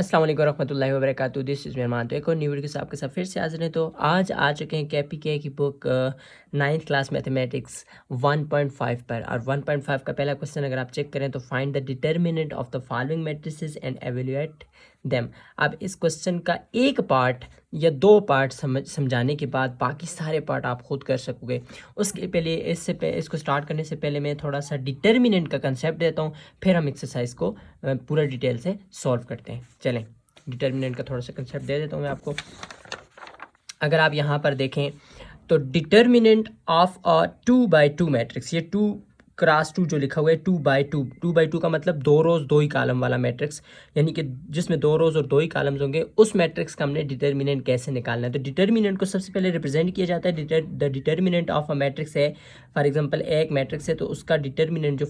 अस्सलाम वालेकुम रहमतुल्लाहि व बरकातुहू। दिस इज़ मेहमान। तो एक और न्यू वीडियो के साथ आपके साथ फिर से हाजिर हैं। तो आज आ चुके हैं KPK की बुक 9th क्लास मैथमेटिक्स 1.5 पर। और 1.5 का पहला क्वेश्चन अगर आप चेक करें तो find the determinant of the following matrices and evaluate them. अब इस क्वेश्चन का एक पार्ट या दो पार्ट समझाने के बाद बाकी सारे पार्ट आप खुद कर सकोगे। उसके पहले इसको स्टार्ट करने से पहले मैं थोड़ा सा डिटर्मिनेंट का कंसेप्ट देता हूँ, फिर हम एक्सरसाइज को पूरा डिटेल से सॉल्व करते हैं। चलें, डिटर्मिनेंट का थोड़ा सा कंसेप्ट दे देता हूँ मैं आपको। अगर आप यहाँ पर देखें तो determinant of a 2x2 matrix, ये 2x2 जो लिखा हुआ है 2x2, 2x2 का मतलब दो रोज दो ही कॉलम वाला मैट्रिक्स, यानी कि जिसमें दो रोज और दो ही कॉलम्स होंगे, उस मैट्रिक्स का हमने डिटर्मिनेंट कैसे निकालना है। तो डिटर्मिनेंट को सबसे पहले रिप्रेजेंट किया जाता है। The determinant of a matrix है, फॉर एग्जांपल एक मैट्रिक्स है तो उसका डिटर्मिनेंट जो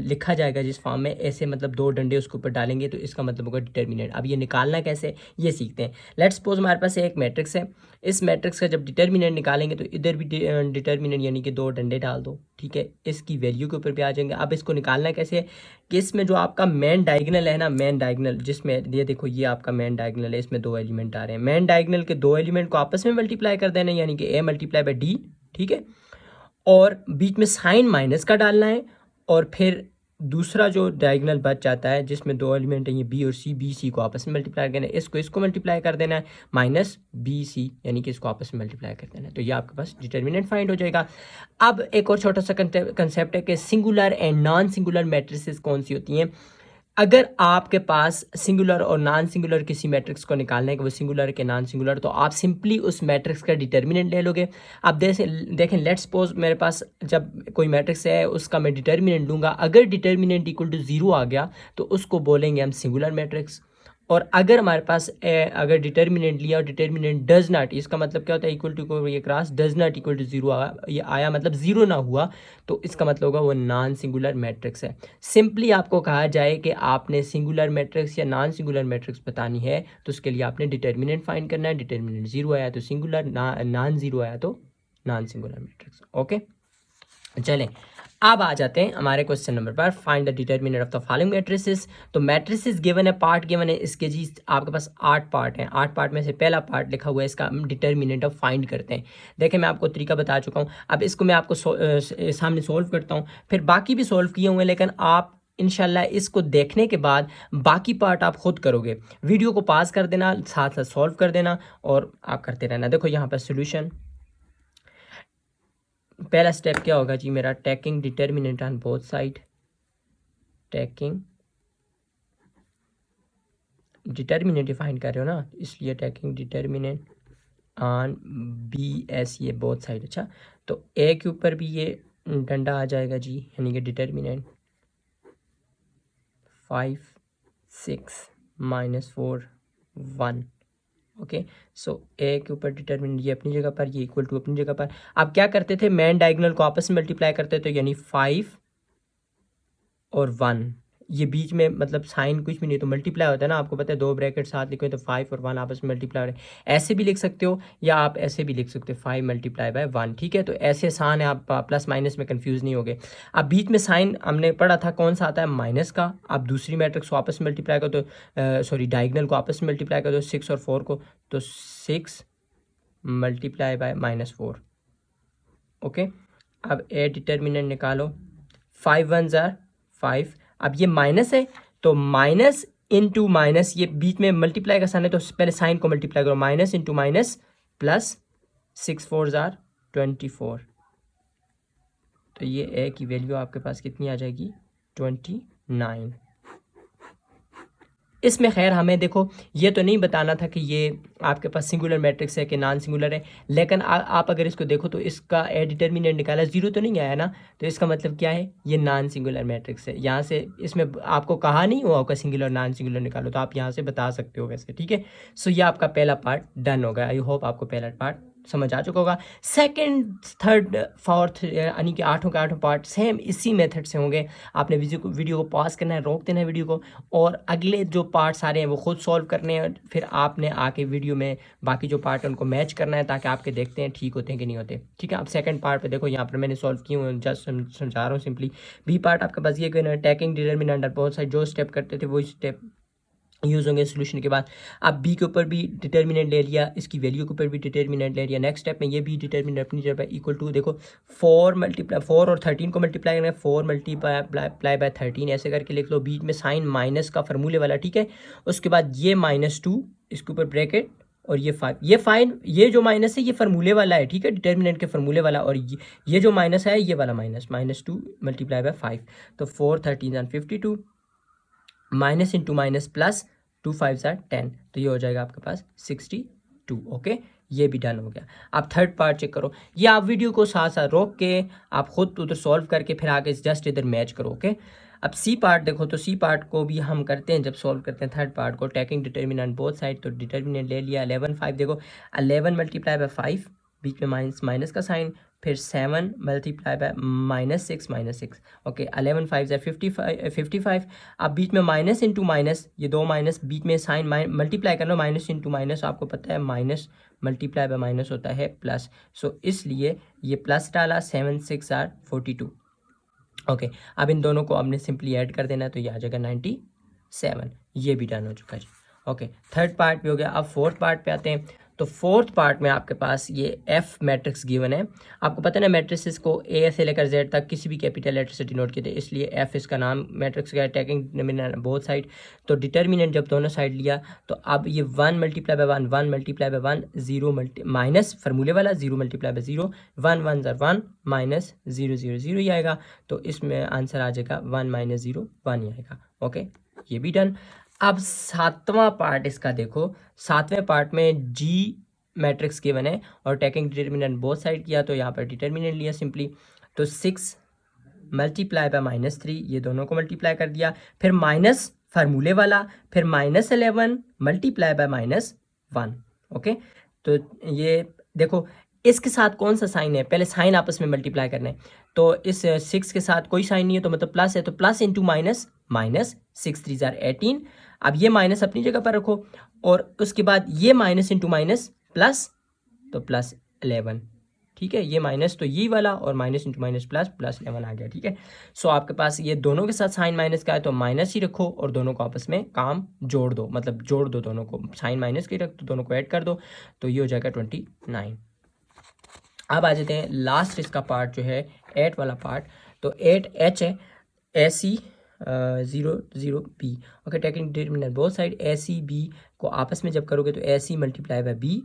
लिखा जाएगा जिस फॉर्म में, ऐसे मतलब दो डंडे उसके ऊपर डालेंगे तो इसका मतलब होगा डिटर्मिनेंट। अब ये निकालना कैसे ये सीखते हैं। लेट्स सपोज हमारे पास एक मैट्रिक्स है, इस मैट्रिक्स का जब डिटर्मिनेंट निकालेंगे तो इधर भी डिटर्मिनेंट यानी कि दो डंडे डाल दो, ठीक है, इसकी वैल्यू के ऊपर भी आ जाएंगे। अब इसको निकालना कैसे है कि इसमें जो आपका मेन डायगोनल है ना, मेन डायगोनल जिसमें ये देखो ये आपका मेन डायगोनल है, इसमें दो एलिमेंट आ रहे हैं। मेन डायगोनल के दो एलिमेंट को आपस में मल्टीप्लाई कर देना, यानी कि a मल्टीप्लाई बाई d, ठीक है, और बीच में साइन माइनस का डालना है। और फिर दूसरा जो डायगोनल बच जाता है जिसमें दो एलिमेंट हैं, ये बी और सी, बी सी को आपस में मल्टीप्लाई करना है, इसको मल्टीप्लाई कर देना है, माइनस बी सी यानी कि इसको आपस में मल्टीप्लाई कर देना है। तो ये आपके पास डिटर्मिनेंट फाइंड हो जाएगा। अब एक और छोटा सा कंसेप्ट है कि singular and non singular matrices कौन सी होती हैं। अगर आपके पास सिंगुलर और नॉन सिंगुलर किसी मैट्रिक्स को निकालना है कि वो सिंगुलर के नॉन सिंगुलर, तो आप सिंपली उस मैट्रिक्स का डिटर्मिनेंट ले लोगे। आप देखें लेट्स सपोज मेरे पास जब कोई मैट्रिक्स है उसका मैं डिटर्मिनेंट लूँगा, अगर डिटर्मिनेंट इक्वल टू 0 आ गया तो उसको बोलेंगे हम सिंगुलर मैट्रिक्स। और अगर हमारे पास अगर डिटर्मिनेंट लिया और डिटर्मिनेंट डज नॉट, इसका मतलब क्या होता है, इक्वल टू ये cross does not equal to 0 ये आया मतलब 0 ना हुआ, तो इसका मतलब होगा वो नॉन सिंगुलर मैट्रिक्स है। सिंपली आपको कहा जाए कि आपने सिंगुलर मैट्रिक्स या नॉन सिंगुलर मैट्रिक्स बतानी है तो उसके लिए आपने डिटर्मिनेंट फाइंड करना है। डिटर्मिनेंट 0 आया तो सिंगुलर, नॉन 0 आया तो नॉन सिंगुलर मैट्रिक्स। ओके, चलें अब आ जाते हैं हमारे क्वेश्चन नंबर पर। Find the determinant of the following matrices. तो मैट्रिसेस गिवन है, पार्ट गिवन है, इसके जी आपके पास 8 पार्ट हैं। 8 पार्ट में से पहला पार्ट लिखा हुआ है, इसका हम डिटर्मिनेंट ऑफ फाइंड करते हैं। देखिए मैं आपको तरीका बता चुका हूँ, अब इसको मैं आपको सामने सोल्व करता हूँ, फिर बाकी भी सोल्व किए हुए हैं, लेकिन आप इंशाल्लाह इसको देखने के बाद बाकी पार्ट आप खुद करोगे। वीडियो को पास कर देना, साथ साथ सॉल्व कर देना और आप करते रहना। देखो यहाँ पर सोल्यूशन, पहला स्टेप क्या होगा जी मेरा, taking determinant on both side. Taking determinant define कर रहे हो ना, इसलिए taking determinant on B S, ये बोथ साइड। अच्छा, तो ए के ऊपर भी ये डंडा आ जाएगा जी, यानी कि डिटर्मिनेंट 5 6 -4 1। ओके, सो ए के ऊपर डिटर्मिनेंट ये अपनी जगह पर, ये इक्वल टू अपनी जगह पर। आप क्या करते थे, मैन डायगोनल को आपस में मल्टीप्लाई करते थे, यानी 5 और 1, ये बीच में मतलब साइन कुछ भी नहीं तो मल्टीप्लाई होता है ना, आपको पता है, दो ब्रैकेट साथ लिखे तो 5 और 1 आपस में मल्टीप्लाई हो रहे हैं। ऐसे भी लिख सकते हो या आप ऐसे भी लिख सकते हो, 5 मल्टीप्लाई बाय 1, ठीक है। तो ऐसे आसान है, आप प्लस माइनस में कंफ्यूज नहीं होगे। अब बीच में साइन हमने पढ़ा था कौन सा आता है, माइनस का। आप दूसरी मैट्रिक्स को आपस में मल्टीप्लाई करो तो सॉरी डायगोनल को आपस में मल्टीप्लाई करो 6 और 4 को, तो 6 मल्टीप्लाई बाय -4। ओके, अब ए डिटर्मिनेंट निकालो, 5 1 ज़ार 5। अब ये माइनस है तो माइनस इंटू माइनस, ये बीच में मल्टीप्लाई का साइन है तो पहले साइन को मल्टीप्लाई करो, माइनस इंटू माइनस प्लस, 6 4 ज़ार 24। तो ये ए की वैल्यू आपके पास कितनी आ जाएगी, 29। इसमें खैर हमें देखो ये तो नहीं बताना था कि ये आपके पास सिंगुलर मैट्रिक्स है कि नॉन सिंगुलर है, लेकिन आप अगर इसको देखो तो इसका ए डिटर्मिनेंट निकाला 0 तो नहीं आया ना, तो इसका मतलब क्या है, ये नॉन सिंगुलर मैट्रिक्स है। यहाँ से इसमें आपको कहा नहीं हुआ होगा सिंगुलर नॉन सिंगुलर निकालो, तो आप यहाँ से बता सकते हो वैसे, ठीक है। सो ये आपका पहला पार्ट डन होगा। आई होप आपको पहला पार्ट समझ आ चुका होगा। सेकंड थर्ड फोर्थ यानी कि 8 के 8 पार्ट सेम इसी मेथड से होंगे। आपने वीडियो को पॉज करना है, रोक देना है वीडियो को, और अगले जो पार्ट सारे हैं वो खुद सॉल्व करने हैं। फिर आपने आके वीडियो में बाकी जो पार्ट है उनको मैच करना है, ताकि आपके देखते हैं ठीक होते हैं कि नहीं होते, ठीक है। आप सेकंड पार्ट पे देखो, यहाँ पर मैंने सॉल्व किए हुए, जस्ट समझा रहा हूँ सिंपली। बी पार्ट आपके पास ये tacking determinant under both side, जो स्टेप करते थे वही स्टेप यूज़ होंगे सोल्यूशन के बाद। आप बी के ऊपर भी डिटर्मिनेंट ले लिया, इसकी वैल्यू के ऊपर भी डिटर्मिनेंट ले लिया। नेक्स्ट स्टेप में ये भी डिटर्मिनेंट अपनी जगह इक्वल टू, देखो 4 और 13 को मल्टीप्लाई करना है, 4 मल्टीप्लाई बाय 13 ऐसे करके लिख लो, बीच में साइन माइनस का फार्मूले वाला, ठीक है। उसके बाद ये -2 इसके ऊपर ब्रैकेट और ये 5, ये फाइन, ये जो माइनस है ये फार्मूले वाला है, ठीक है, डिटर्मिनेंट के फार्मूले वाला, और ये जो माइनस है ये वाला -2 मल्टीप्लाई बाय 5, तो 4 13 and 52 minus into minus plus 2 5 are 10, तो ये हो जाएगा आपके पास 62। ओके, ये भी डन हो गया। आप थर्ड पार्ट चेक करो, ये आप वीडियो को साथ साथ रोक के आप खुद उधर सॉल्व करके फिर आगे जस्ट इधर मैच करो। ओके, अब सी पार्ट देखो, तो सी पार्ट को भी हम करते हैं जब सॉल्व करते हैं थर्ड पार्ट को, टेकिंग डिटर्मिनेंट बोथ साइड, तो डिटर्मिनेंट ले लिया 11 5, देखो 11 मल्टीप्लाई बाय 5, बीच में माइनस का साइन, फिर 7 मल्टीप्लाई बाय -6 ओके, 11 5 है 55। अब बीच में माइनस इंटू माइनस, ये दो माइनस, बीच में साइन मल्टीप्लाई करना, माइनस इंटू माइनस, आपको पता है माइनस मल्टीप्लाई बाय माइनस होता है प्लस, सो इसलिए ये प्लस डाला, 7 6 are 42। ओके, अब इन दोनों को आपने सिंपली ऐड कर देना है, तो ये आ जाएगा 97। ये भी डन हो चुका है जी। ओके, थर्ड पार्ट भी हो गया। अब फोर्थ पार्ट पे आते हैं, तो फोर्थ पार्ट में आपके पास ये एफ मैट्रिक्स गिवन है। आपको पता है ना, मैट्रिक्स को ए से लेकर जेड तक किसी भी कैपिटल लेटर से डिनोट किए थे, इसलिए एफ इसका नाम मैट्रिक्स का है, टेकिंग डिटर्मिनेंट बोथ साइड, तो डिटर्मिनेंट जब दोनों साइड लिया, तो अब ये 1 multiply by 1 1 multiply by 1 0 minus फार्मूले वाला 0 मल्टीप्लाई बाय 0, 1 1 1 माइनस 0 0 0 ही आएगा, तो इसमें आंसर आ जाएगा 1 - 0 1 ही आएगा। ओके, ये भी डन। अब सातवां पार्ट इसका देखो, सातवें पार्ट में जी मैट्रिक्स गिवन है और टेकिंग डिटर्मिनेंट बोथ साइड किया, तो यहाँ पर डिटर्मिनेंट लिया सिंपली, तो 6 मल्टीप्लाई बाय -3, ये दोनों को मल्टीप्लाई कर दिया, फिर माइनस फार्मूले वाला, फिर -11 मल्टीप्लाई बाय -1। ओके, तो ये देखो इसके साथ कौन सा साइन है, पहले साइन आपस में मल्टीप्लाई करना है, तो इस 6 के साथ कोई साइन नहीं है, तो मतलब प्लस है, तो plus into minus, minus 6 3 are 18। अब ये माइनस अपनी जगह पर रखो, और उसके बाद ये माइनस इंटू माइनस प्लस, तो प्लस 11, ठीक है, ये माइनस तो ये वाला, और minus into minus plus, plus 11 आ गया, ठीक है। सो आपके पास ये दोनों के साथ साइन माइनस का है, तो माइनस ही रखो और दोनों को आपस में काम जोड़ दो, मतलब जोड़ दो दोनों को, साइन माइनस की रख तो दोनों को ऐड कर दो, तो ये हो जाएगा 29। अब आ जाते हैं लास्ट इसका पार्ट जो है 8 वाला पार्ट, तो 8H है, AC 0 0 B। Okay, taking determinant both side, AC B को आपस में जब करोगे तो AC multiply by B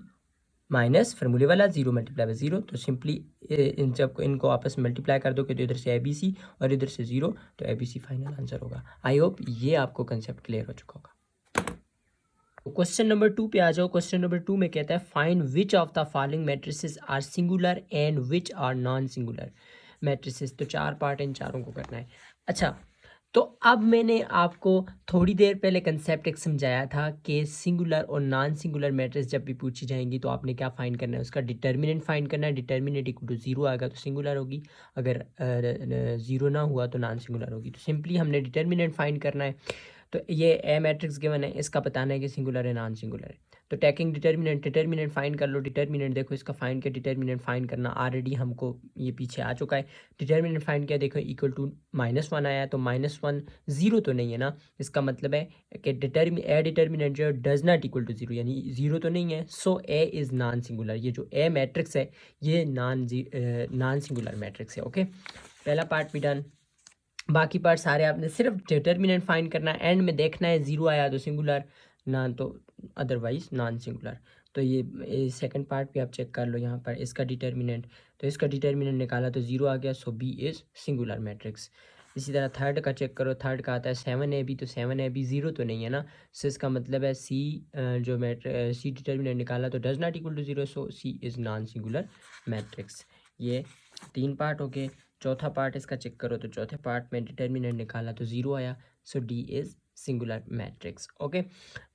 minus फार्मूले वाला 0 मल्टीप्लाई बाय 0, तो सिंपली इन जब इनको आपस में मल्टीप्लाई कर दो, तो इधर से ABC और इधर से 0, तो ABC फाइनल आंसर होगा। आई होप ये आपको कंसेप्ट क्लियर हो चुका होगा। क्वेश्चन नंबर 2 पे आ जाओ। क्वेश्चन नंबर 2 में कहता है find which of the following matrices are singular and which are non singular matrices. तो 4 पार्ट इन चारों को करना है। अच्छा, तो अब मैंने आपको थोड़ी देर पहले कंसेप्ट एक समझाया था कि सिंगुलर और नॉन सिंगुलर मैट्रिक्स जब भी पूछी जाएंगी तो आपने क्या फाइंड करना है, उसका डिटर्मिनेंट फाइंड करना है। डिटर्मिनेंट इक्वल टू 0 आएगा तो सिंगुलर होगी, अगर 0 ना हुआ तो नॉन सिंगुलर होगी। तो सिंपली हमने डिटर्मिनेंट फाइंड करना है। तो ये ए मैट्रिक्स गिवन है, इसका बताना है कि सिंगुलर है नॉन सिंगुलर है। तो टेकिंग डिटर्मिनेंट फाइंड कर लो। डिटर्मिनेंट देखो इसका फाइंड किया, डिटर्मिनेंट फाइंड करना ऑलरेडी हमको ये पीछे आ चुका है। डिटर्मिनेंट फाइंड किया, देखो इक्वल टू -1 आया, तो -1 0 तो नहीं है ना, इसका मतलब है कि डिटर्मिनेंट जो डज नॉट इक्वल टू 0, यानी 0 तो नहीं है। सो ए इज़ नॉन सिंगुलर। ये जो ए मैट्रिक्स है ये नॉन सिंगुलर मैट्रिक्स है। ओके, पहला पार्ट भी डन। बाकी पार्ट सारे आपने सिर्फ डिटर्मिनेंट फाइंड करना है, एंड में देखना है 0 आया तो सिंगुलर, ना तो अदरवाइज नॉन सिंगुलर। तो ये सेकंड पार्ट भी आप चेक कर लो यहाँ पर, इसका डिटर्मिनेंट, तो इसका डिटर्मिनेंट निकाला तो 0 आ गया, सो बी इज़ सिंगुलर मैट्रिक्स। इसी तरह थर्ड का चेक करो, थर्ड का आता है 7AB, तो 7AB 0 तो नहीं है ना, सो इसका मतलब है सी जो सी डिटर्मिनेंट निकाला तो does not equal to 0, so C is non singular matrix. ये 3 पार्ट हो गए। चौथा पार्ट इसका चेक करो, तो चौथे पार्ट में डिटर्मिनेंट निकाला तो 0 आया, so D is singular matrix. Okay,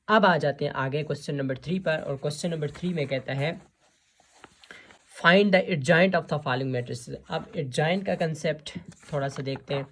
अब आ जाते हैं आगे क्वेश्चन नंबर 3 पर, और क्वेश्चन नंबर 3 में कहता है find the adjoint of the following matrices. अब एडजॉइंट का कंसेप्ट थोड़ा सा देखते हैं,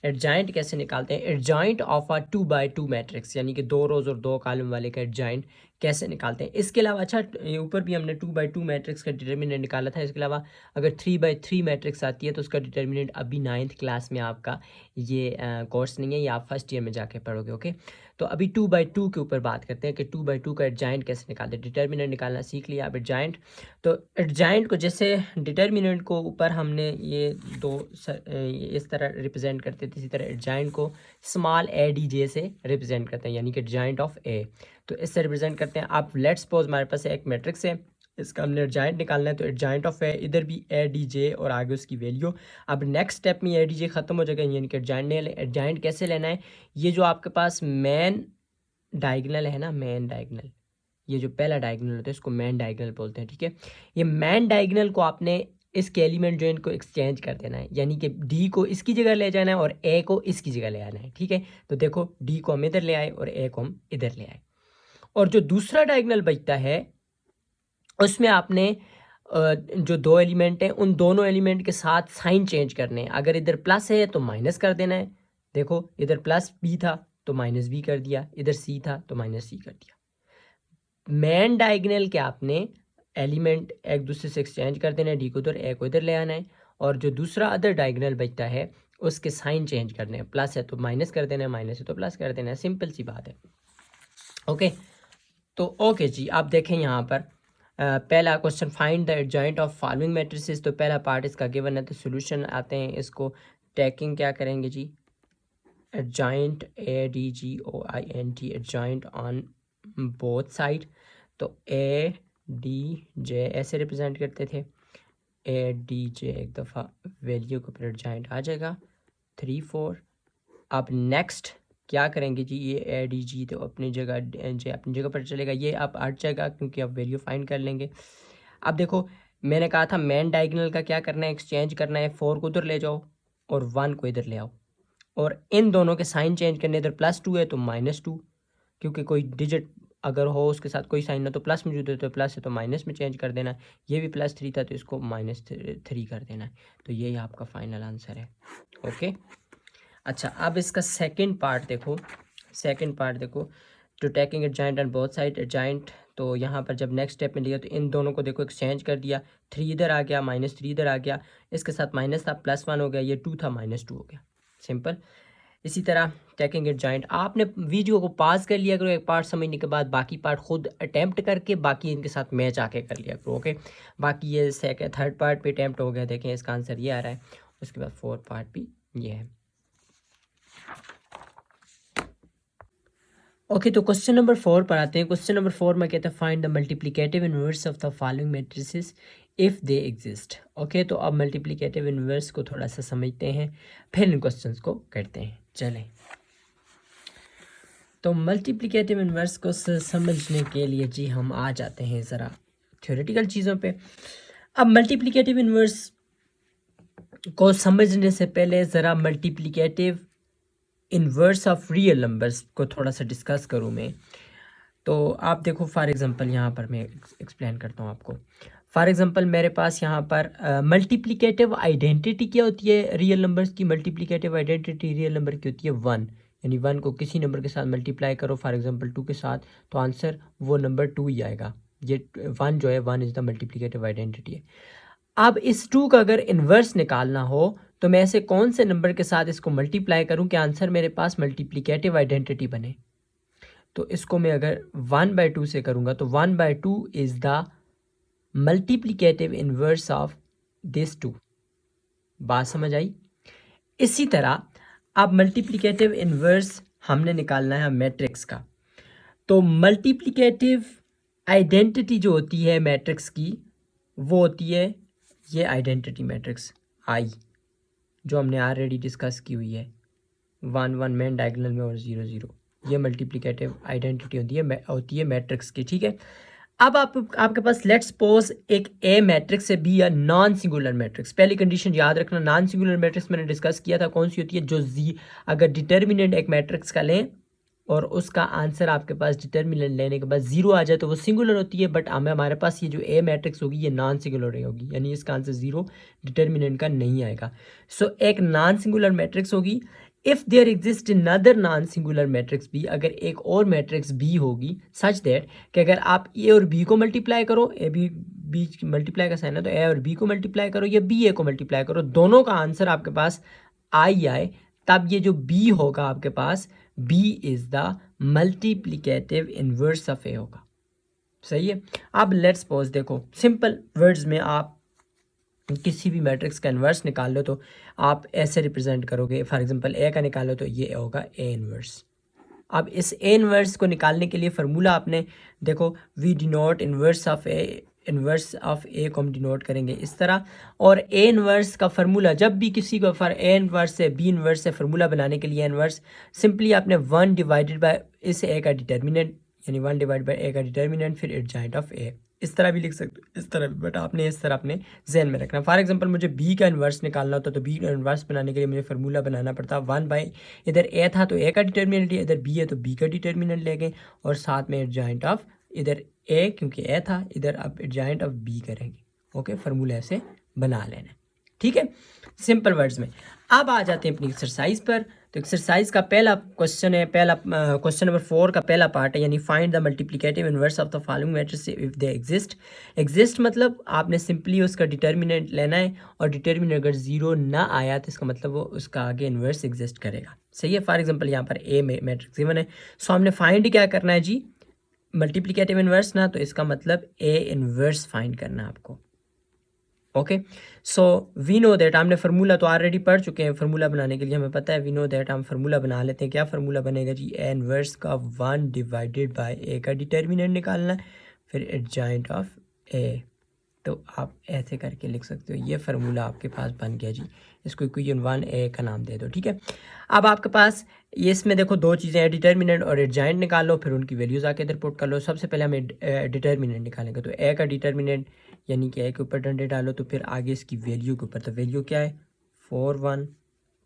एडजॉइंट कैसे निकालते हैं। Adjoint of a 2 by 2 matrix, यानी कि 2 रोज और 2 कॉलम वाले का एडजॉइंट कैसे निकालते हैं। इसके अलावा अच्छा ऊपर भी हमने 2/2 मैट्रिक्स का डिटर्मिनेंट निकाला था। इसके अलावा अगर 3/3 मैट्रिक्स आती है तो उसका डिटर्मिनेंट अभी 9th क्लास में आपका ये कोर्स नहीं है, ये आप फर्स्ट ईयर में जाके पढ़ोगे। ओके, तो अभी 2/2 के ऊपर बात करते हैं कि 2/2 का एडजाइंट कैसे निकालते हैं। डिटर्मिनेंट निकालना सीख लिया आप एडजाइंट। तो एडजाइंट को जैसे डिटर्मिनेंट को ऊपर हमने ये इस तरह रिप्रेजेंट करते थे, इसी तरह एडजाइंट को स्मॉल ए डी जे से रिप्रेजेंट करते हैं, यानी कि एडजाइंट ऑफ ए। तो इससे रिप्रेजेंट करते हैं। आप लेट्स सपोज हमारे पास एक मैट्रिक्स है, इसका हमने एडजाइंट निकालना है, तो एडजाइंट ऑफ ए, इधर भी ए डी जे और आगे उसकी वैल्यू। अब नेक्स्ट स्टेप में ए डी जे खत्म हो जाएगा, यानी कि एडजाइंट कैसे लेना है। ये जो आपके पास मेन डायगोनल है ना, मेन डायगोनल, ये जो पहला डायगोनल होता है इसको मेन डायगोनल बोलते हैं। ठीक है, ये मेन डायगोनल को आपने इसके एलिमेंट जो है इनको एक्सचेंज कर देना है, यानी कि डी को इसकी जगह ले जाना है और ए को इसकी जगह ले आना है। ठीक है, तो देखो डी को हम इधर ले आए और ए को हम इधर ले आए, और जो दूसरा डायगोनल बचता है उसमें आपने जो दो एलिमेंट हैं उन दोनों एलिमेंट के साथ साइन चेंज करने हैं। अगर इधर प्लस है तो माइनस कर देना है। देखो इधर प्लस बी था तो माइनस बी कर दिया, इधर सी था तो माइनस सी कर दिया। मेन डायगोनल के आपने एलिमेंट एक दूसरे से एक्सचेंज कर देना है, डी को इधर ए को इधर ले आना है, और जो दूसरा अदर डायगोनल बचता है उसके साइन चेंज करने हैं। प्लस है तो माइनस कर देना है, माइनस है तो प्लस कर देना है, सिंपल सी बात है। ओके, तो ओके जी, आप देखें यहाँ पर पहला question, find the adjoint of following matrices. तो पहला पार्ट इसका गिवन है, तो सोल्यूशन आते हैं, इसको टैकिंग क्या करेंगे जी, adjoint ADJOINT adjoint on both side. तो ADJ ऐसे रिप्रेजेंट करते थे, ADJ एक दफ़ा वैल्यू को फिर एडजॉइंट आ जाएगा 3 4। अब नेक्स्ट क्या करेंगे जी, ये ADG तो अपनी जगह पर चलेगा, ये अब हट जाएगा क्योंकि अब वैल्यू फाइंड कर लेंगे। अब देखो मैंने कहा था मेन डायगोनल का क्या करना है, एक्सचेंज करना है, 4 को उधर ले जाओ और 1 को इधर ले आओ, और इन दोनों के साइन चेंज करने, इधर +2 है तो -2, क्योंकि कोई डिजिट अगर हो उसके साथ कोई साइन ना तो प्लस मौजूद है तो प्लस है तो माइनस में चेंज कर देना है। ये भी +3 था तो इसको -3 कर देना है। तो यही आपका फाइनल आंसर है। ओके, अच्छा अब इसका सेकंड पार्ट देखो, to taking adjoint on both side adjoint. तो यहाँ पर जब नेक्स्ट स्टेप में लिया तो इन दोनों को देखो एक्सचेंज कर दिया, 3 इधर आ गया, -3 इधर आ गया, इसके साथ माइनस था, +1 हो गया, ये 2 था, -2 हो गया, सिंपल। इसी तरह टेकिंग एडजॉइंट, आपने वीडियो को पास कर लिया करो एक पार्ट समझने के बाद, बाकी पार्ट खुद अटैम्प्ट करके बाकी इनके साथ मैच आके कर लिया करो। ओके, बाकी ये थर्ड पार्ट पे अटैम्प्ट हो गया, देखें इसका आंसर ये आ रहा है, उसके बाद फोर्थ पार्ट भी ये है। ओके, तो क्वेश्चन नंबर 4 पर आते हैं। क्वेश्चन नंबर 4 में कहता है find the multiplicative inverse of the following matrices if they exist. Okay, तो अब मल्टीप्लिकेटिव इनवर्स को थोड़ा सा समझते हैं, फिर इन क्वेश्चंस को करते हैं। चलें, तो मल्टीप्लिकेटिव इनवर्स को समझने के लिए जी हम आ जाते हैं ज़रा थ्योरेटिकल चीज़ों पे। अब मल्टीप्लिकेटिव इनवर्स को समझने से पहले ज़रा multiplicative inverse of real numbers को थोड़ा सा डिस्कस करूँ मैं। तो आप देखो फॉर एग्ज़ाम्पल यहाँ पर मैं एक्सप्लेन करता हूँ आपको। फॉर एग्ज़ाम्पल मेरे पास यहाँ पर मल्टीप्लिकेटिव आइडेंटिटी क्या होती है रियल नंबर्स की। मल्टीप्लिकेटिव आइडेंटिटी रियल नंबर की होती है 1, यानी 1 को किसी नंबर के साथ मल्टीप्लाई करो, फॉर एग्ज़ाम्पल 2 के साथ, तो आंसर वो नंबर 2 ही आएगा। ये 1 जो है 1 इज़ द मल्टीप्लिकेटिव आइडेंटिटी है। अब इस 2 का अगर इन्वर्स निकालना हो तो मैं ऐसे कौन से नंबर के साथ इसको मल्टीप्लाई करूं कि आंसर मेरे पास मल्टीप्लिकेटिव आइडेंटिटी बने। तो इसको मैं अगर 1/2 से करूंगा तो 1/2 is the multiplicative inverse of this 2। बात समझ आई। इसी तरह अब मल्टीप्लिकेटिव इन्वर्स हमने निकालना है मैट्रिक्स का। तो मल्टीप्लिकेटिव आइडेंटिटी जो होती है मैट्रिक्स की वो होती है ये आइडेंटिटी मैट्रिक्स आई, जो हमने ऑलरेडी डिस्कस की हुई है, 1 1 मेन डायगोनल में और 0 0। ये मल्टीप्लिकेटिव आइडेंटिटी होती है मैट्रिक्स की। ठीक है, अब आपके पास लेट्स सपोज एक ए मैट्रिक्स है बी या नॉन सिंगुलर मैट्रिक्स। पहली कंडीशन याद रखना, नॉन सिंगुलर मैट्रिक्स मैंने डिस्कस किया था कौन सी होती है, जो अगर डिटर्मिनेंट एक मैट्रिक्स का लें और उसका आंसर आपके पास डिटर्मिनेंट लेने के बाद 0 आ जाए तो वो सिंगुलर होती है। बट हमारे पास ये जो ए मैट्रिक्स होगी ये नॉन सिंगुलर होगी, यानी इसका आंसर 0 डिटर्मिनेंट का नहीं आएगा। सो एक नॉन सिंगुलर मैट्रिक्स होगी, if there exist another non singular matrix B, अगर एक और मैट्रिक्स बी होगी सच दैट कि अगर आप ए और बी को मल्टीप्लाई करो, ए बी बी मल्टीप्लाई का साइन है तो ए और बी को मल्टीप्लाई करो या बी ए को मल्टीप्लाई करो, दोनों का आंसर आपके पास आई आए, तब ये जो बी होगा आपके पास, B is the multiplicative inverse of A होगा। सही है। अब लेट्स सपोज देखो सिंपल वर्ड्स में आप किसी भी मैट्रिक्स का इन्वर्स निकाल लो तो आप ऐसे रिप्रेजेंट करोगे, फॉर एग्जांपल ए का निकालो तो ये होगा ए इन्वर्स। अब इस ए इन्वर्स को निकालने के लिए फार्मूला आपने देखो, we denote inverse of A, inverse of A को हम डिनोट करेंगे इस तरह। और ए इन्वर्स का फार्मूला जब भी किसी को फॉर ए इन्वर्स से बी इन्वर्स से फार्मूला बनाने के लिए इन्वर्स सिंपली आपने 1 डिवाइडेड बाय इस ए का डिटर्मिनेंट, यानी 1 डिवाइड बाय ए का डिटर्मिनेंट फिर एडजॉइंट ऑफ ए, इस तरह भी लिख सकते हो, इस तरह भी, बट आपने इस तरह अपने जहन में रखना। फॉर एग्जांपल मुझे बी का इन्वर्स निकालना होता तो बी का इन्वर्स बनाने के लिए मुझे फार्मूला बनाना पड़ता 1 बाई, इधर ए था तो ए का डिटर्मिनेंट लिया, इधर बी है तो बी का डिटर्मिनेंट ले गए और साथ में एडजॉइंट ऑफ इधर ए क्योंकि ए था, इधर आप एडजॉइंट ऑफ बी करेंगे। ओके, फार्मूला ऐसे बना लेना, ठीक है, सिंपल वर्ड्स में। अब आ जाते हैं अपनी एक्सरसाइज पर। तो एक्सरसाइज का पहला क्वेश्चन है, पहला क्वेश्चन नंबर 4 का पहला पार्ट है, यानी find the multiplicative inverse of the following matrix if they exist. Exist मतलब आपने सिंपली उसका डिटर्मिनेंट लेना है और डिटर्मिनेंट अगर 0 ना आया तो इसका मतलब वो उसका आगे इन्वर्स एग्जिस्ट करेगा। सही है। फॉर एग्जाम्पल यहाँ पर ए मैट्रिक्स गिवन है, सो हमने फाइंड क्या करना है जी, मल्टीप्लिकेटिव इन्वर्स ना, तो इसका मतलब ए इन्वर्स फाइंड करना है आपको। Okay, so we know that, हमने फार्मूला तो ऑलरेडी पढ़ चुके हैं, फार्मूला बनाने के लिए हमें पता है, वी नो दैट, हम फार्मूला बना लेते हैं। क्या फार्मूला बनेगा जी, ए इनवर्स का 1 डिवाइडेड बाय ए का डिटर्मिनेंट निकालना है फिर एडजॉइंट ऑफ ए, तो आप ऐसे करके लिख सकते हो। ये फार्मूला आपके पास बन गया जी, इसको इक्वेशन 1 ए का नाम दे दो, ठीक है। अब आपके पास ये इसमें देखो दो चीज़ें हैं, डिटर्मिनेंट और एडजॉइंट निकाल लो, फिर उनकी वैल्यूज़ आके इधर पुट कर लो। सबसे पहले हमें डिटर्मिनेंट निकालेंगे, तो ए का डिटर्मिनेंट यानी कि ए के ऊपर डंडे डालो तो फिर आगे इसकी वैल्यू के ऊपर, तो वैल्यू क्या है 4 1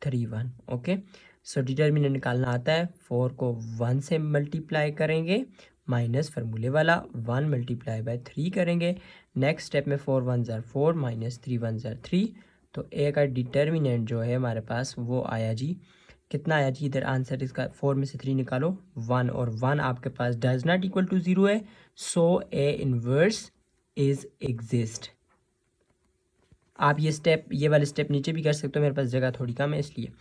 3 1। ओके, सो डिटर्मिनेंट निकालना आता है, 4 को 1 से मल्टीप्लाई करेंगे माइनस फार्मूले वाला 1 मल्टीप्लाई बाय 3 करेंगे। नेक्स्ट स्टेप में 4 1 ज़र 4 माइनस 3 1 ज़र 3, तो ए का डिटर्मिनेंट जो है हमारे पास वो आया जी, कितना आया जी, इधर आंसर इसका 4 में से 3 निकालो 1, और 1 आपके पास डज नॉट इक्वल टू 0 है, सो ए इनवर्स इज एग्जिस्ट। आप ये स्टेप, ये वाले स्टेप नीचे भी कर सकते हो, मेरे पास जगह थोड़ी कम है इसलिए।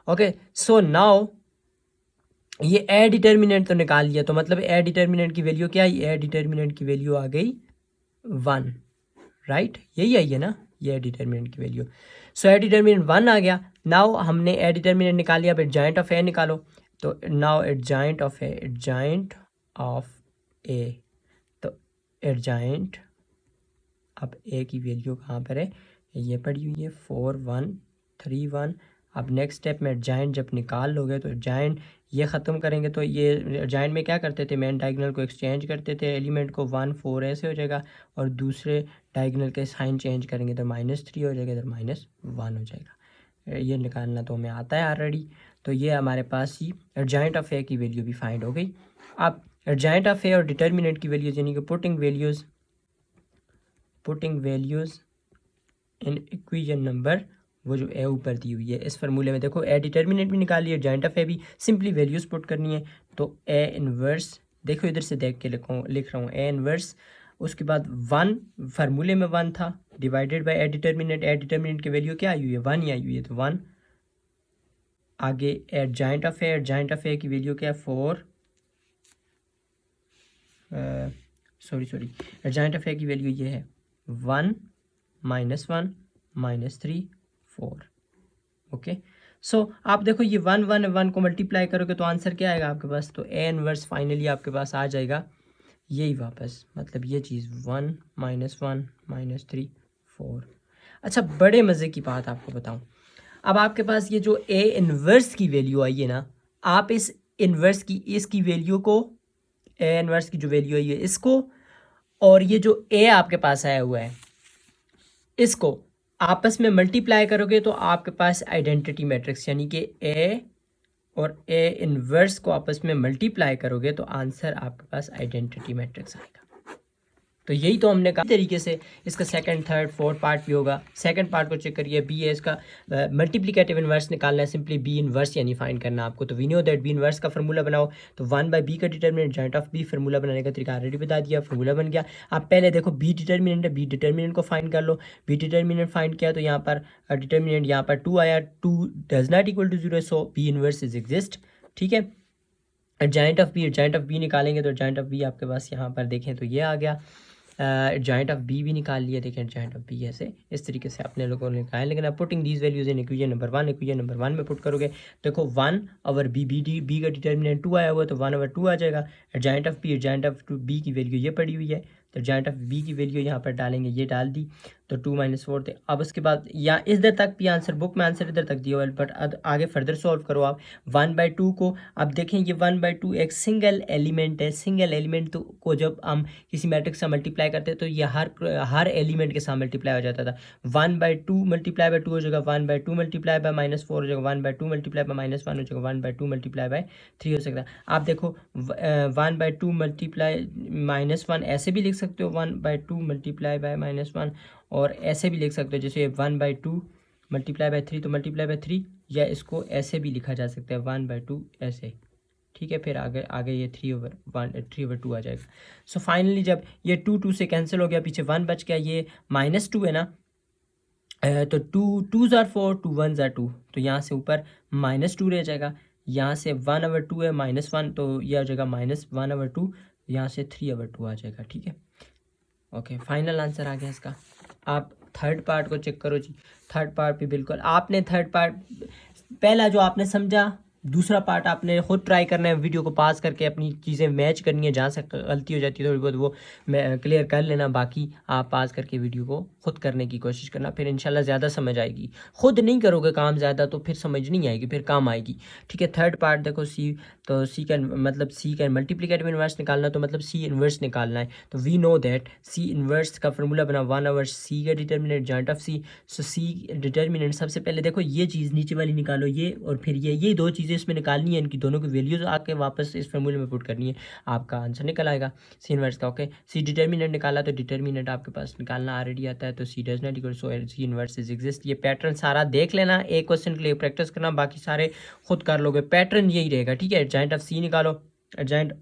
ओके, सो नाउ ये ए डिटर्मिनेंट तो निकाल लिया, तो मतलब ए डिटर्मिनेंट की वैल्यू क्या है, ए डिटर्मिनेंट की वैल्यू आ गई 1, राइट, यही आई है ना, ये डिटर्मिनेंट की वैल्यू। सो ए डिटर्मिनेंट 1 आ गया। नाउ हमने ए डिटर्मिनेंट निकाल लिया, अब एडजॉइंट ऑफ ए निकालो, तो now adjoint of A, adjoint of A, तो एडजॉइंट अब ए की वैल्यू कहाँ पर है, ये पड़ी हुई है 4 1 3 1। अब नेक्स्ट स्टेप में एडजॉइंट जब निकाल लोगे तो एडजॉइंट ये ख़त्म करेंगे, तो ये एडजॉइंट में क्या करते थे, मेन डायगोनल को एक्सचेंज करते थे, एलिमेंट को 1 4 ऐसे हो जाएगा, और दूसरे डायगोनल के साइन चेंज करेंगे, इधर -3 हो जाएगा, इधर -1 हो जाएगा। ये निकालना तो हमें आता है ऑलरेडी, तो ये हमारे पास ही एडजॉइंट ऑफ ए की वैल्यू भी फाइंड हो गई। अब एडजॉइंट ऑफ ए और डिटर्मिनेंट की वैल्यूज़ यानी कि पुटिंग वैल्यूज़ इन इक्वेशन नंबर, वो जो ए ऊपर दी हुई है इस फार्मूले में, देखो ए डिटर्मिनेंट भी निकाल लिया, जॉइंट ऑफ ए भी, सिंपली वैल्यूज़ पुट करनी है, तो ए इनवर्स, देखो इधर से देख के लिख रहा हूँ ए इनवर्स, उसके बाद 1 फार्मूले में 1 था डिवाइडेड बाय ए डिटर्मिनेंट की वैल्यू क्या आई हुई है 1 ही आई हुई है, तो 1 आगे एडजॉइंट ऑफ ए की वैल्यू क्या है 4, सॉरी एडजॉइंट ऑफ ए की वैल्यू ये है 1 -1 -3 4। ओके, सो आप देखो ये 1 1 1 को मल्टीप्लाई करोगे तो आंसर क्या आएगा आपके पास, तो ए इनवर्स फाइनली आपके पास आ जाएगा यही वापस, मतलब ये चीज़ 1 -1 -3 4। अच्छा, बड़े मज़े की बात आपको बताऊं, अब आपके पास ये जो ए इनवर्स की वैल्यू आई है ना, आप इस इनवर्स की, इसकी वैल्यू को, ए इनवर्स की जो वैल्यू आई है इसको, और ये जो ए आपके पास आया हुआ है इसको आपस में मल्टीप्लाई करोगे तो आपके पास आइडेंटिटी मैट्रिक्स, यानी कि ए और ए इनवर्स को आपस में मल्टीप्लाई करोगे तो आंसर आपके पास आइडेंटिटी मैट्रिक्स आएगा। तो यही तो हमने कहा तरीके से इसका सेकंड थर्ड फोर्थ पार्ट भी होगा। सेकंड पार्ट को चेक करिए, बी है इसका मल्टीप्लिकेटिव इन्वर्स निकालना है, सिंपली बी इन्वर्स यानी फाइंड करना आपको। तो we know that B inverse का फार्मूला बनाओ, तो 1/b का determinant joint of B, formula बनाने का तरीका ऑलरेडी बता दिया, फार्मूला बन गया। आप पहले देखो बी डिटर्मिनेंट है, बी डिटर्मिनेंट को फाइंड कर लो। बी डिटर्मिनेंट फाइंड किया तो यहाँ पर डिटर्मिनेंट यहाँ पर 2 आया, 2 does not equal to 0, so B inverse is exist. ठीक है, जॉइंट ऑफ बी निकालेंगे तो जॉइंट ऑफ बी आपके पास यहाँ पर देखें तो ये आ गया। जॉइंट ऑफ बी भी निकाल लिया, देखें जॉइंट ऑफ बी ऐसे इस तरीके से अपने लोगों ने निकाला। लेकिन अब putting these values in equation number 1, equation number 1 में पुट करोगे, देखो 1/b, बी का डिटर्मिनेंट 2 आया हुआ तो 1/2 आ जाएगा। जॉइंट ऑफ बी की वैल्यू ये पड़ी हुई है, तो जॉइंट ऑफ बी की वैल्यू यहाँ पर डालेंगे, ये डाल दी तो 2 - 4 थे। अब उसके बाद या इधर तक भी आंसर, बुक में आंसर इधर तक दिया हुआ है, बट आगे फर्दर सॉल्व करो आप 1/2 को। अब देखें ये 1/2 एक सिंगल एलिमेंट है, सिंगल एलिमेंट तो को जब हम किसी मैट्रिक्स से मल्टीप्लाई करते हैं तो ये हर एलिमेंट के साथ मल्टीप्लाई हो जाता था। 1/2 मल्टीप्लाई बाय 2 हो जाएगा, 1/2 मल्टीप्लाई बाय -4 हो जाएगा, 1/2 मल्टीप्लाई बाय -1 हो जाएगा, 1/2 मल्टीप्लाई बाय 3 हो सकता है। आप देखो 1/2 मल्टीप्लाई -1 ऐसे भी लिख सकते हो, 1/2 मल्टीप्लाई बाय -1, और ऐसे भी लिख सकते हो जैसे 1/2 मल्टीप्लाई बाय 3, तो मल्टीप्लाई बाय 3, या इसको ऐसे भी लिखा जा सकता है 1/2 ऐसे। ठीक है, फिर आगे आगे ये 3/2 आ जाएगा। सो फाइनली जब ये 2 से कैंसिल हो गया, पीछे 1 बच गया, ये -2 है ना, तो 2 2s are 4, 2 1s are 2, तो यहाँ से ऊपर -2 रह जाएगा। यहाँ से 1/2 है -1, तो यह हो जाएगा -1/2, यहाँ से 3/2 आ जाएगा। ठीक है, ओके, फाइनल आंसर आ गया इसका। आप थर्ड पार्ट को चेक करो जी, थर्ड पार्ट भी बिल्कुल आपने थर्ड पार्ट पहला जो आपने समझा, दूसरा पार्ट आपने खुद ट्राई करना है, वीडियो को पास करके अपनी चीज़ें मैच करनी है, जहाँ से गलती हो जाती है थोड़ी बहुत वो क्लियर कर लेना, बाकी आप पास करके वीडियो को खुद करने की कोशिश करना, फिर इंशाल्लाह ज़्यादा समझ आएगी। खुद नहीं करोगे काम ज़्यादा तो फिर समझ नहीं आएगी, फिर काम आएगी। ठीक है, थर्ड पार्ट देखो सी, तो सी का मतलब सी का मल्टीप्लिकेटिव इन्वर्स निकालना, तो मतलब सी इन्वर्स निकालना है। तो we know that C inverse का फार्मूला बना 1/c का determinant joint of C. So C determinant सबसे पहले देखो ये चीज़ नीचे वाली निकालो, ये और फिर ये दो चीज़ें इसमें निकालनी है, इनकी दोनों की वैल्यूज आके वापस इस फार्मूले में पुट करनी है, आपका आंसर निकल आएगा सी इन्वर्स का। ओके, सी डिटर्मिनेंट निकाला तो डिटर्मिनेंट आपके पास निकालना ऑलरेडी आता है, तो C does not equal, so C inverse is exist. ये पैटर्न सारा देख लेना, एक क्वेश्चन के लिए प्रैक्टिस करना, बाकी सारे खुद कर लोगे, पैटर्न यही रहेगा। ठीक है, जॉइंट ऑफ सी निकालो, joint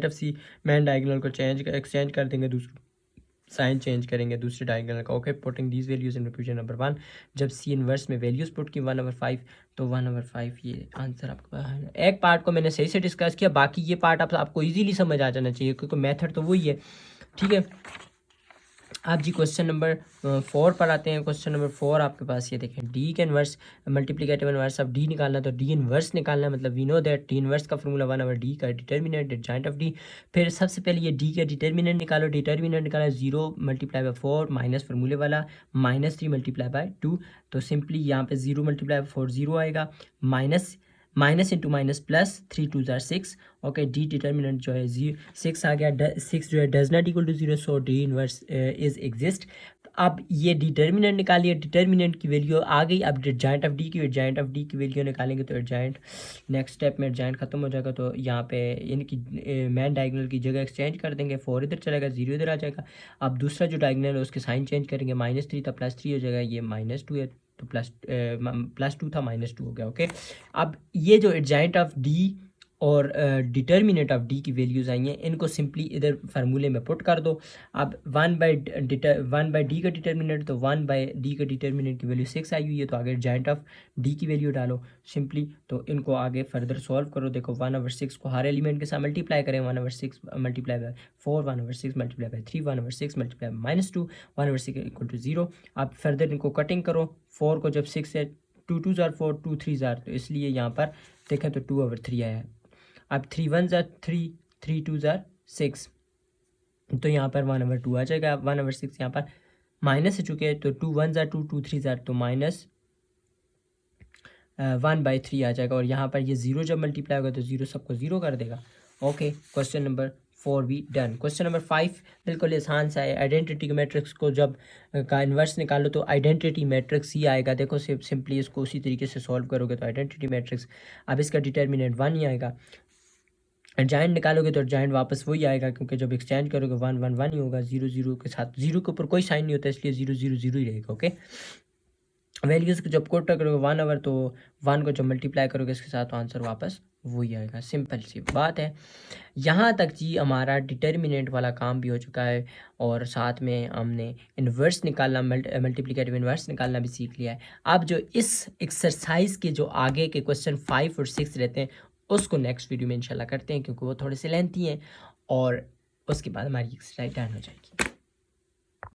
of C main diagonal को एक्सचेंज कर देंगे, दूसरा साइन चेंज करेंगे दूसरे डायगोनल का। Okay, putting these values in equation number 1, जब सी इनवर्स में वैल्यूज पुट की 1/5, तो 1/5 ये आंसर आपका है। एक पार्ट को मैंने सही से डिस्कस किया, बाकी ये पार्ट आपको इजीली समझ आ जाना चाहिए क्योंकि मेथड तो वही है। ठीक है, आप जी क्वेश्चन नंबर 4 पर आते हैं। क्वेश्चन नंबर 4 आपके पास ये देखें, डी के inverse multiplicative inverse of D निकालना, तो डी इनवर्स निकालना मतलब we know that D inverse का फॉर्मूला 1/d का डिटर्मिनेंट जॉइंट ऑफ डी। फिर सबसे पहले ये डी का डिटर्मिनेंट निकालो, डिटर्मिनेंट निकाला 0 मल्टीप्लाई बाय 4 माइनस फार्मूले वाला -3 मल्टीप्लाई बाय 2, तो सिंपली यहाँ पे 0 मल्टीप्लाई बाय 4 0 आएगा, माइनस इंटू माइनस प्लस 3 2 जार 6। ओके, डी डिटर्मिनेंट जो है 6 आ गया, 6 जो है does not equal to 0, so D inverse is exist. अब ये डिटर्मिनेंट निकालिए, डिटर्मिनेंट की वैल्यू आ गई। अब जॉइंट ऑफ डी की वैल्यू निकालेंगे तो जॉइंट नेक्स्ट स्टेप में जॉइंट खत्म हो जाएगा, तो यहाँ पे इनकी मैन डायगोनल की जगह एक्सचेंज कर देंगे, 4 इधर चलेगा, 0 इधर आ जाएगा। अब दूसरा जो डायगोनल है उसके साइन चेंज करेंगे, -3 था +3 हो जाएगा, ये -2 है तो +2 था -2 हो गया। ओके, अब ये जो जॉइंट ऑफ डी और डिटर्मिनेंट ऑफ डी की वैल्यूज़ आई हैं, इनको सिंपली इधर फार्मूले में पुट कर दो। अब 1/d का डिटर्मिनेंट, तो 1/d का डिटर्मिनेंट की वैल्यू 6 आई हुई है, तो आगे जॉइंट ऑफ डी की वैल्यू डालो सिंपली, तो इनको आगे फर्दर सॉल्व करो। देखो 1/6 को हर एलिमेंट के साथ मल्टीप्लाई करें, 1/6 multiply by 4, 1/6 multiply by 3, 1/6 multiply by -2, 1/6 equal to 0। अब फर्दर इनको कटिंग करो, 4 को जब 6 है, 2 2 जार 4, 2 3 जार, तो इसलिए यहाँ पर देखें तो 2/3 आया है। अब 3 1 जार 3, 3 2 जार 6, तो यहाँ पर 1/2 आ जाएगा। 1/6 यहाँ पर माइनस हो चुके हैं, तो 2 1 जार 2, 2 3 जार, तो -1/3 आ जाएगा। और यहाँ पर ये 0 जब मल्टीप्लाई होगा तो 0 सबको 0 कर देगा। ओके, क्वेश्चन नंबर 4 भी डन। क्वेश्चन नंबर 5 बिल्कुल आसान सा है। आइडेंटिटी मैट्रिक्स को जब का इन्वर्स निकालो तो आइडेंटिटी मैट्रिक्स ही आएगा। देखो सिंपली इसको उसी तरीके से सॉल्व करोगे तो आइडेंटिटी मैट्रिक्स, अब इसका डिटर्मिनेंट 1 ही आएगा। एडजाइंट निकालोगे तो एडजाइंट वापस वही आएगा, क्योंकि जब एक्सचेंज करोगे 1 1 1 ही होगा, 0 0 के साथ, 0 के ऊपर कोई साइन नहीं होता, इसलिए 0 0 0 ही रहेगा। ओके, वैल्यूज़ को जब कोट करोगे 1 ओवर, तो 1 को जब मल्टीप्लाई करोगे इसके साथ, तो आंसर वापस वही आएगा। सिंपल सी बात है। यहाँ तक जी हमारा डिटर्मिनेंट वाला काम भी हो चुका है, और साथ में हमने इन्वर्स निकालना, मल्टीप्लिकेटिव इन्वर्स निकालना भी सीख लिया है। अब जो इस एक्सरसाइज के जो आगे के क्वेश्चन 5 और 6 रहते हैं, उसको नेक्स्ट वीडियो में इंशाल्लाह करते हैं, क्योंकि वो थोड़े से लेंथी हैं, और उसके बाद हमारी एक्सरसाइज डन हो जाएगी।